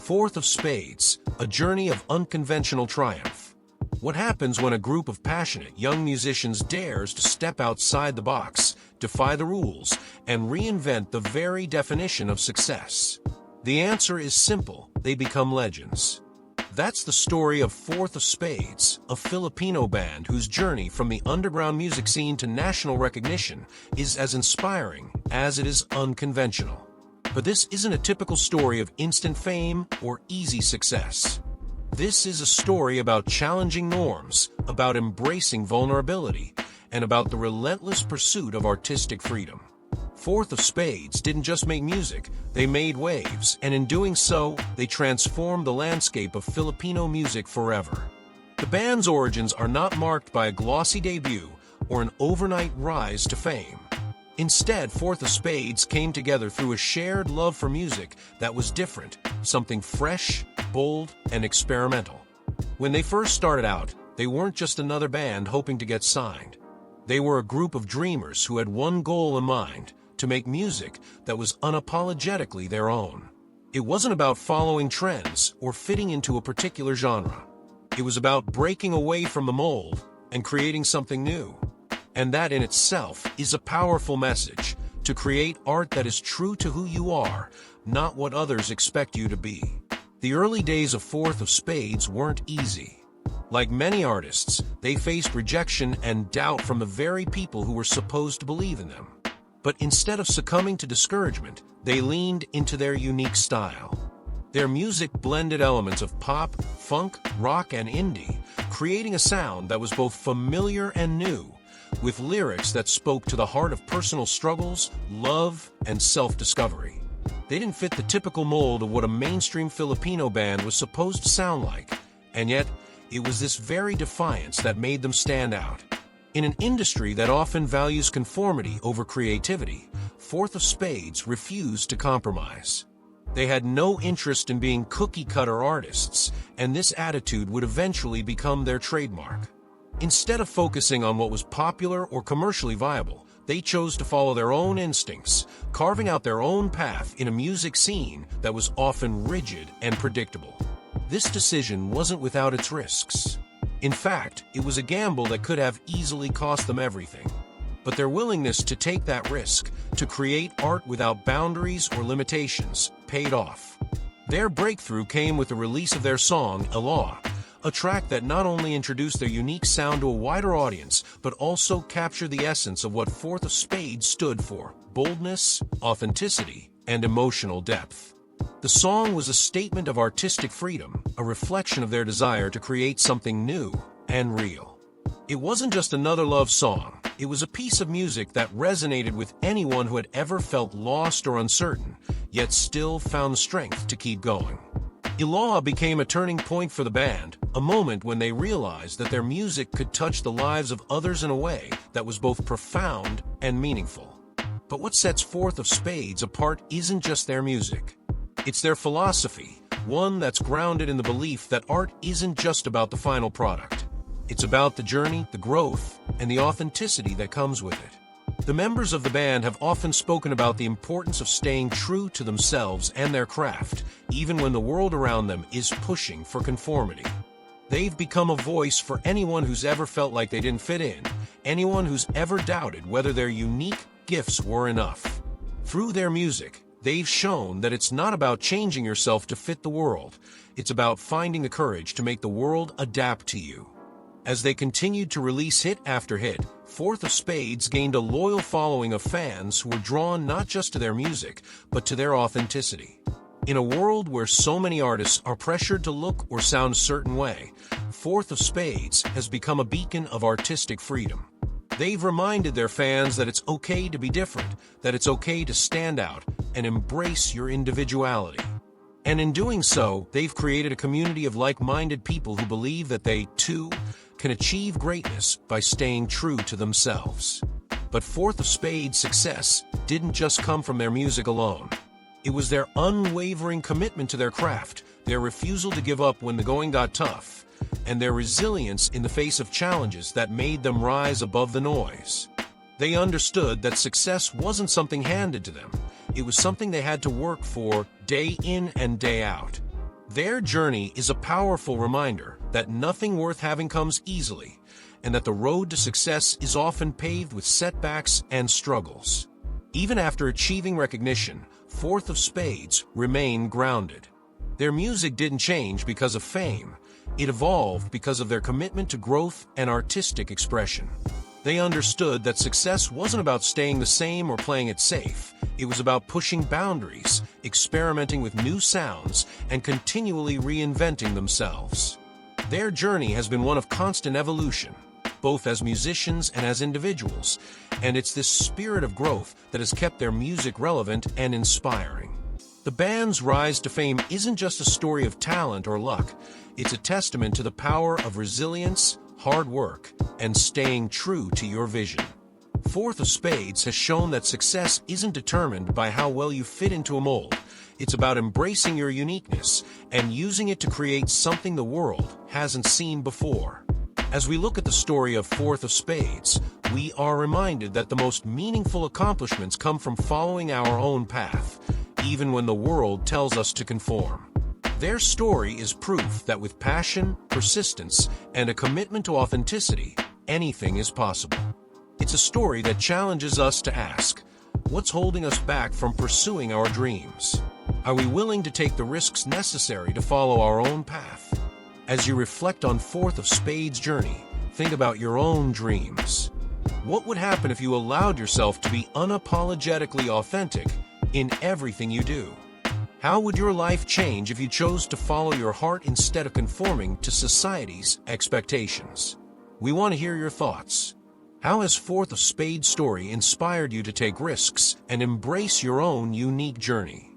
Fourth of Spades, a journey of unconventional triumph. What happens when a group of passionate young musicians dares to step outside the box, defy the rules, and reinvent the very definition of success? The answer is simple: they become legends. That's the story of Fourth of Spades, a Filipino band whose journey from the underground music scene to national recognition is as inspiring as it is unconventional. But this isn't a typical story of instant fame or easy success. This is a story about challenging norms, about embracing vulnerability, and about the relentless pursuit of artistic freedom. Fourth of Spades didn't just make music, they made waves, and in doing so, they transformed the landscape of Filipino music forever. The band's origins are not marked by a glossy debut or an overnight rise to fame. Instead, Fourth of Spades came together through a shared love for music that was different, something fresh, bold, and experimental. When they first started out, they weren't just another band hoping to get signed. They were a group of dreamers who had one goal in mind: to make music that was unapologetically their own. It wasn't about following trends or fitting into a particular genre. It was about breaking away from the mold and creating something new. And that in itself is a powerful message: to create art that is true to who you are, not what others expect you to be. The early days of Fourth of Spades weren't easy. Like many artists, they faced rejection and doubt from the very people who were supposed to believe in them. But instead of succumbing to discouragement, they leaned into their unique style. Their music blended elements of pop, funk, rock, and indie, creating a sound that was both familiar and new, with lyrics that spoke to the heart of personal struggles, love, and self-discovery. They didn't fit the typical mold of what a mainstream Filipino band was supposed to sound like, and yet, it was this very defiance that made them stand out. In an industry that often values conformity over creativity, Fourth of Spades refused to compromise. They had no interest in being cookie-cutter artists, and this attitude would eventually become their trademark. Instead of focusing on what was popular or commercially viable, they chose to follow their own instincts, carving out their own path in a music scene that was often rigid and predictable. This decision wasn't without its risks. In fact, it was a gamble that could have easily cost them everything. But their willingness to take that risk, to create art without boundaries or limitations, paid off. Their breakthrough came with the release of their song, Law, a track that not only introduced their unique sound to a wider audience, but also captured the essence of what Fourth of Spades stood for: boldness, authenticity, and emotional depth. The song was a statement of artistic freedom, a reflection of their desire to create something new and real. It wasn't just another love song, it was a piece of music that resonated with anyone who had ever felt lost or uncertain, yet still found the strength to keep going. Ilaw became a turning point for the band, a moment when they realized that their music could touch the lives of others in a way that was both profound and meaningful. But what sets Fourth of Spades apart isn't just their music. It's their philosophy, one that's grounded in the belief that art isn't just about the final product. It's about the journey, the growth, and the authenticity that comes with it. The members of the band have often spoken about the importance of staying true to themselves and their craft, even when the world around them is pushing for conformity. They've become a voice for anyone who's ever felt like they didn't fit in, anyone who's ever doubted whether their unique gifts were enough. Through their music, they've shown that it's not about changing yourself to fit the world. It's about finding the courage to make the world adapt to you. As they continued to release hit after hit, Fourth of Spades gained a loyal following of fans who were drawn not just to their music, but to their authenticity. In a world where so many artists are pressured to look or sound a certain way, Fourth of Spades has become a beacon of artistic freedom. They've reminded their fans that it's okay to be different, that it's okay to stand out and embrace your individuality. And in doing so, they've created a community of like-minded people who believe that they, too, can achieve greatness by staying true to themselves. But Fourth of Spades' success didn't just come from their music alone. It was their unwavering commitment to their craft, their refusal to give up when the going got tough, and their resilience in the face of challenges that made them rise above the noise. They understood that success wasn't something handed to them. It was something they had to work for day in and day out. Their journey is a powerful reminder that nothing worth having comes easily, and that the road to success is often paved with setbacks and struggles. Even after achieving recognition, Fourth of Spades remain grounded. Their music didn't change because of fame. It evolved because of their commitment to growth and artistic expression. They understood that success wasn't about staying the same or playing it safe. It was about pushing boundaries, experimenting with new sounds, and continually reinventing themselves. Their journey has been one of constant evolution, both as musicians and as individuals, and it's this spirit of growth that has kept their music relevant and inspiring. The band's rise to fame isn't just a story of talent or luck. It's a testament to the power of resilience, hard work, and staying true to your vision. Fourth of Spades has shown that success isn't determined by how well you fit into a mold. It's about embracing your uniqueness and using it to create something the world hasn't seen before. As we look at the story of Fourth of Spades, we are reminded that the most meaningful accomplishments come from following our own path, even when the world tells us to conform. Their story is proof that with passion, persistence, and a commitment to authenticity, anything is possible. It's a story that challenges us to ask, what's holding us back from pursuing our dreams? Are we willing to take the risks necessary to follow our own path? As you reflect on Fourth of Spades' journey, think about your own dreams. What would happen if you allowed yourself to be unapologetically authentic in everything you do? How would your life change if you chose to follow your heart instead of conforming to society's expectations? We want to hear your thoughts. How has Fourth of Spades' story inspired you to take risks and embrace your own unique journey?